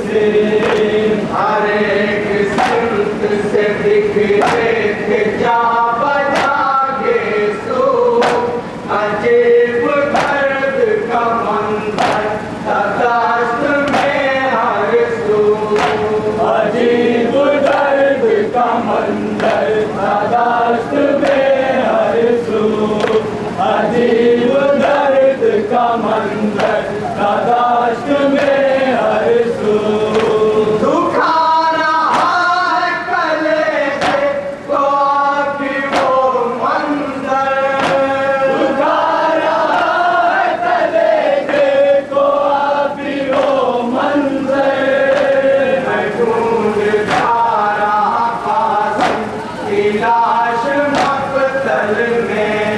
से हर एक संत से दिखते थे जा बजागे सो अजीब दर्द का मंजर तदास्त में हर सो अजीब दर्द का मंजर तदास्त में हर सो अजीब दर्द का मंजर तदास्त में हर सो दुखा रहा है कलेजे को भी वो मंजर दुखा रहा है कलेजे को भी वो मंजर मैं ढूंढता रहा कासिम की लाश मक़तल में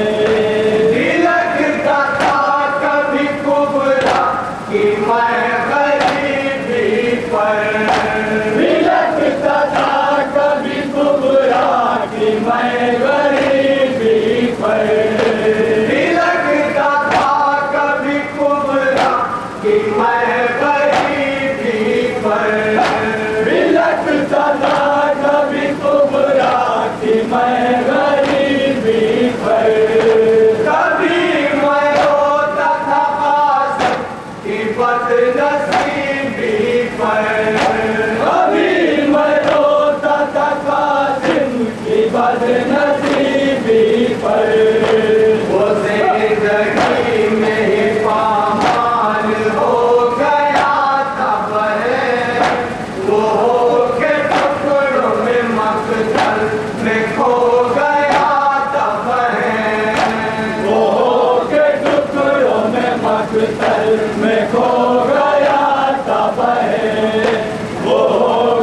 जिंदाबाद दिलकता था कभी कुबरा कि मैं गरीबी पर दिलकता था कभी कुबरा कि मैं गरीबी पर दिलकता था कभी कुबरा कि मैं गरीबी पर दिलकता था कभी कुबरा कि मैं गरीबी पर कभी मैं रोता था कासिम की बदनसीबी पर कभी मैं रोता था कासिम की बदनसीबी पर वो जिंदगी में ही पामाल हो गया था वो के टुकड़ों में मक़तल में खो गया था वो के टुकड़ों में मक़तल में खो गया था वो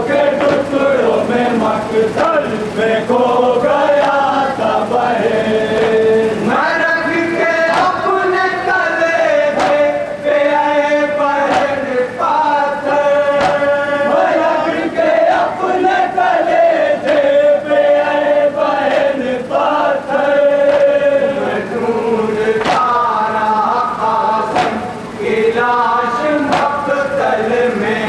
के टुकड़ों में मक़तल में खो गया था मैं रख के अपने कलेजे पे आए बहन पाथर मैं रख के अपने कलेजे पे आए बहन पाथर मैं ढूंढता रहा कासिम की लाश मक़तल में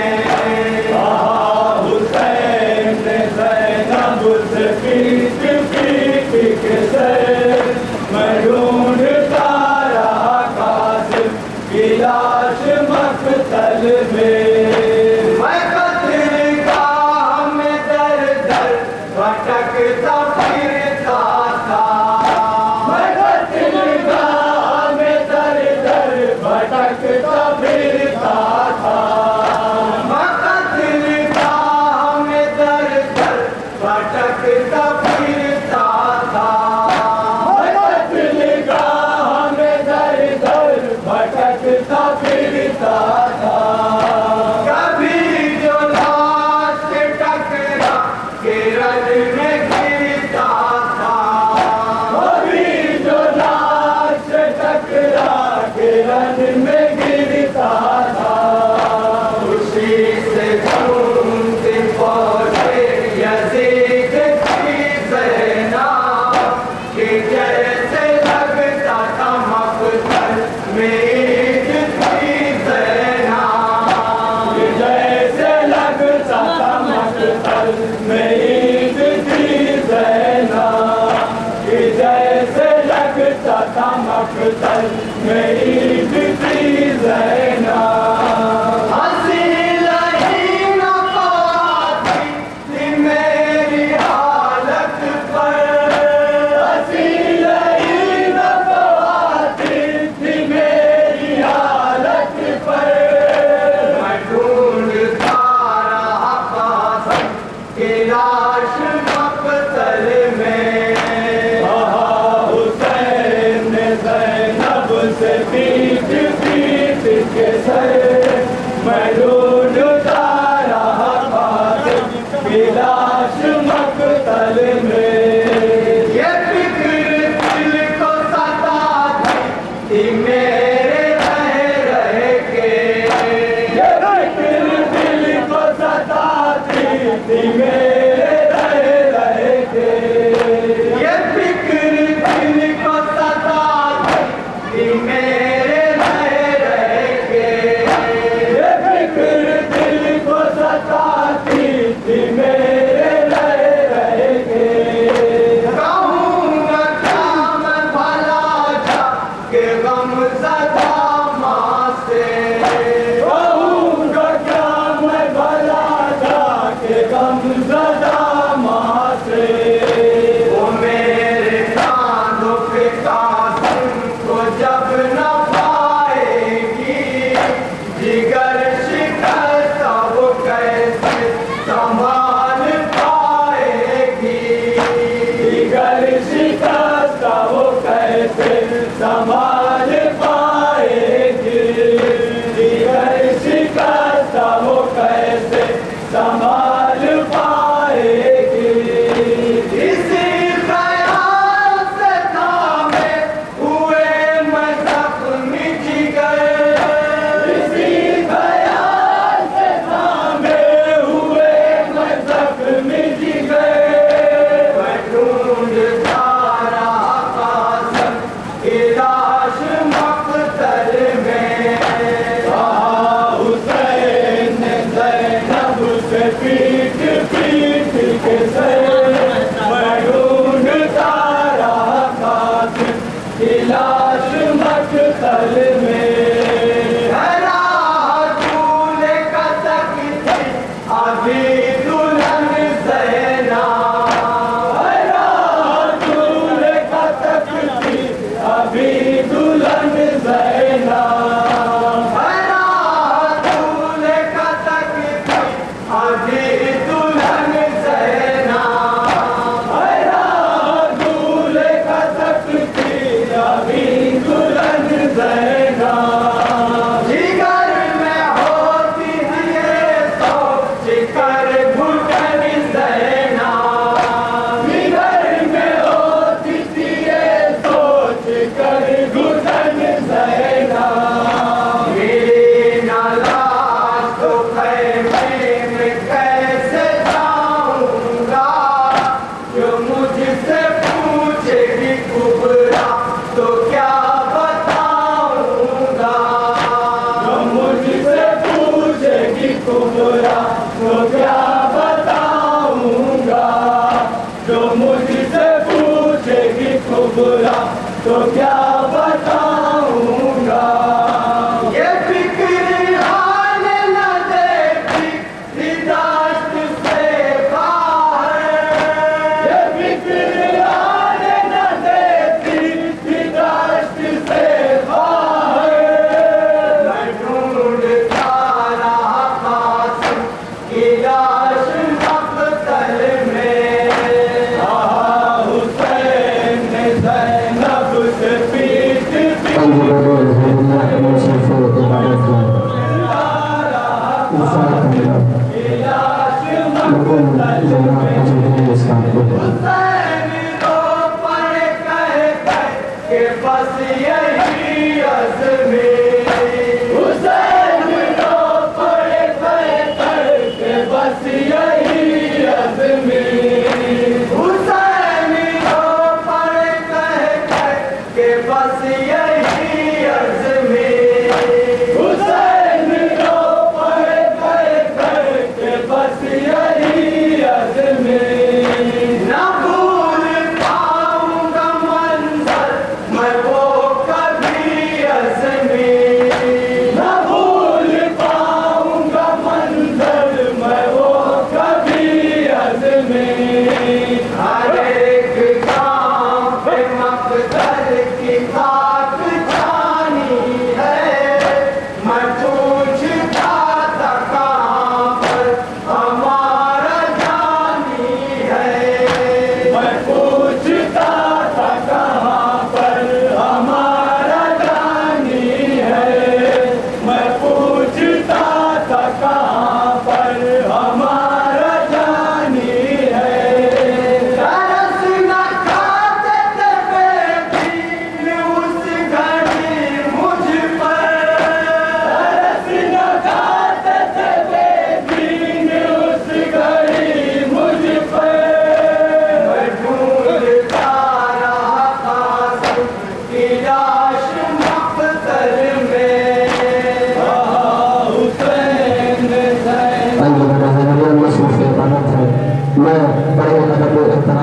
हुसैन ने ज़ैनब से पीट पीट से मैं ढूंढता रहा कासिम की लाश मक़तल में मैं कत्लगाह में दर दर भटकता फिरता था मैं कत्लगाह में दर दर भटकता फिरता था मैं कत्लगाह में दर दर भटकता फिरता था मैं कत्लगाह में दर दर भटकता फिरता था कभी जो लाश से टकरा के रन में गिरता था कभी जो लाश से टकरा के रन में गिरता था उसी से ढूंढते पहुंचे यज़ीद की ज़ैनब कि जैसे लगता था मक़तल में ईद थी ज़ैनब कि जैसे लगता था मक़तल में ईद थी ज़ैनब कि जैसे लगता था मक़तल में ईद थी ज़ैनब हंसी लही न पाती थी मेरी हालत पर हंसी लही न पाती थी मेरी हालत पर मैं ढूंढता रहा कासिम की लाश मक़तल में हुसैन ने ज़ैनब से पीट मेरे रह रह के। ये फिक्र दिल को सताती मेरे रह रह के। ये फिक्र दिल को सताती थी मेरे रह रह के। कहूँगा क्या मैं भला जा के गम ज़दा माँ से। कहूँगा क्या मैं भला जा के गम ज़दा माँ से। वो मेरे कांधों पे कासिम को जब न पाएगी, जिगर शिकस्त वो कैसे संभाल पाएगी। जिगर शिकस्त वो कैसे संभाल पाएगी। जिगर शिकस्त वो कैसे संभाल पाएगी। इसी ख्याल से थामे हुए मैं जख्मी जिगर। इसी ख्याल से थामे हुए मैं जख्मी जिगर। मैं ढूंढता रहा कासिम की लाश मक़तल में। कहा हुसैन ने ज़ैनब से पीट पीट के सर। मैं ढूंढता रहा कासिम की लाश मक़तल में। राह दूल्हे का तकती अभी दुल्हन ज़ैना। राह दूल्हे का तकती अभी दुल्हन ज़ैना। राह दूल्हे का तकती अभी दुल्हन ज़ैना। राह दूल्हे का तकती अभी दुल्हन ज़ैना। जिगर में होती है सोच कर घुटन ज़ैना। जिगर में होती है सोच कर घुटन ज़ैना। मेरी ना लाश तो ख़ैमे में कैसे जाऊँगा। जो मुझसे पूछेगी कुबरा तो क्या बताऊँगा। जो मुझसे पूछेगी कुबरा तो क्या बताऊँगा। जो मुझसे पूछेगी कुबरा तो क्या बताऊँगा। ये फिक्र आने न देती निदाश्त से बाहर। ये फिक्र आने न देती निदाश्त से बाहर। मैं ढूंढता रहा कासिम की लाश मक़तल में। कहा हुसैन ने ज़ैनब से पीट पीट हुसैन रो पड़े कह के बस यही अज़्मी। हुसैन रो पड़े कह के बस यही अज़्मी। हुसैन रो पड़े कह के बस यही अज़्मी। हुसैन रो पड़े कह के बस यही अज़्मी। ना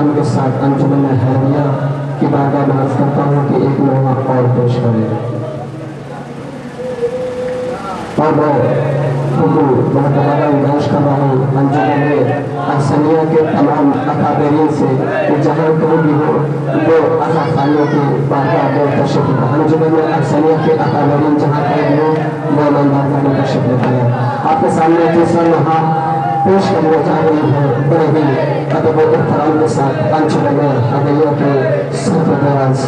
एहतराम के साथ अंजुमन हैरिया की बारगाह में अर्ज करता हूँ कि एक लोहा और पेश करें। और मैं बहुत बड़ा उदास कर रहा हूँ अंजुमन अहसनिया के तमाम अकाबरीन से कि जहाँ कहीं भी हो वो आका खानों की बारगाह में तशरीफ लें। अंजुमन अहसनिया के अकाबरीन जहाँ कहीं भी हो वो बारगाह में तशरीफ लेते हैं। आपके सामने तीसरा लोहा पेश करने जा रही है बड़े ही अदब और एहतराम के साथ अंजुमन हैरिया के सरफराज।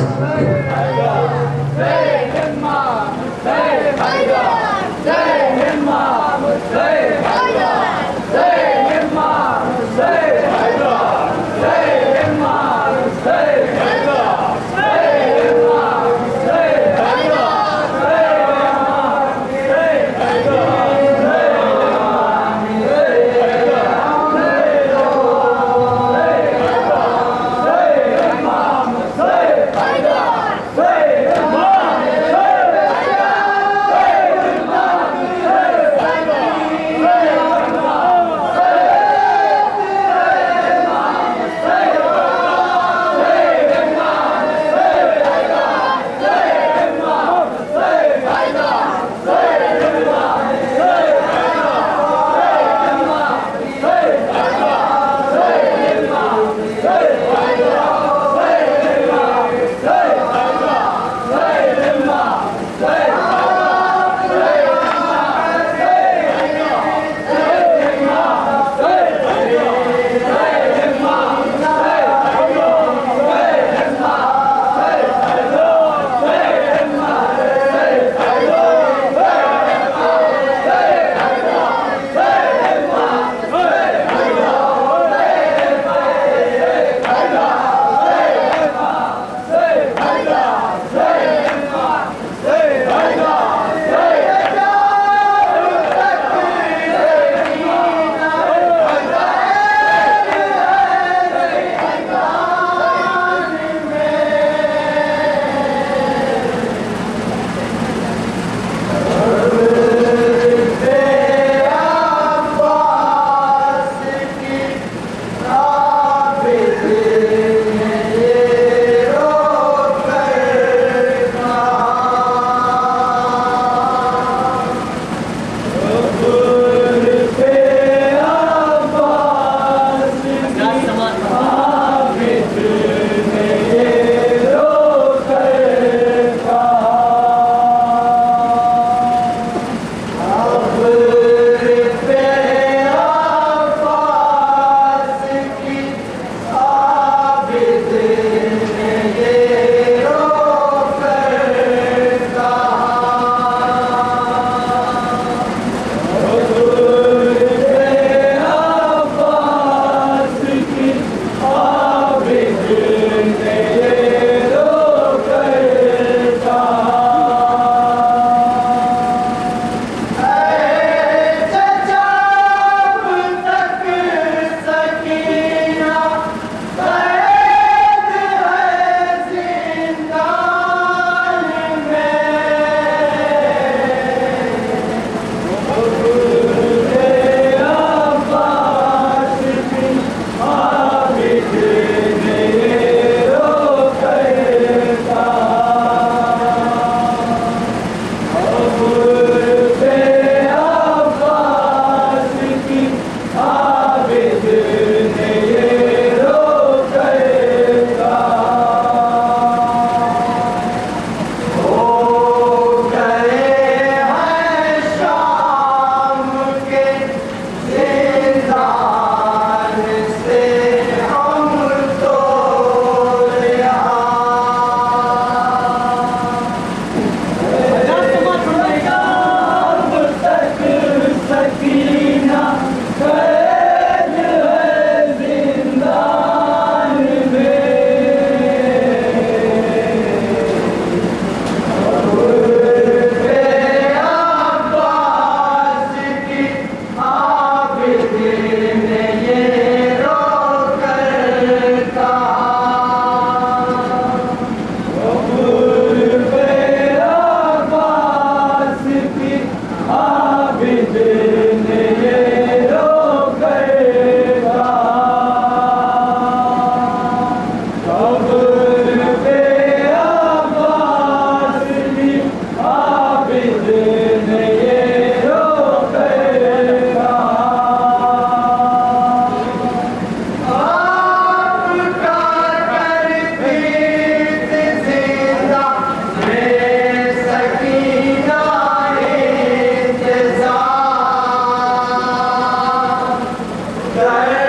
जय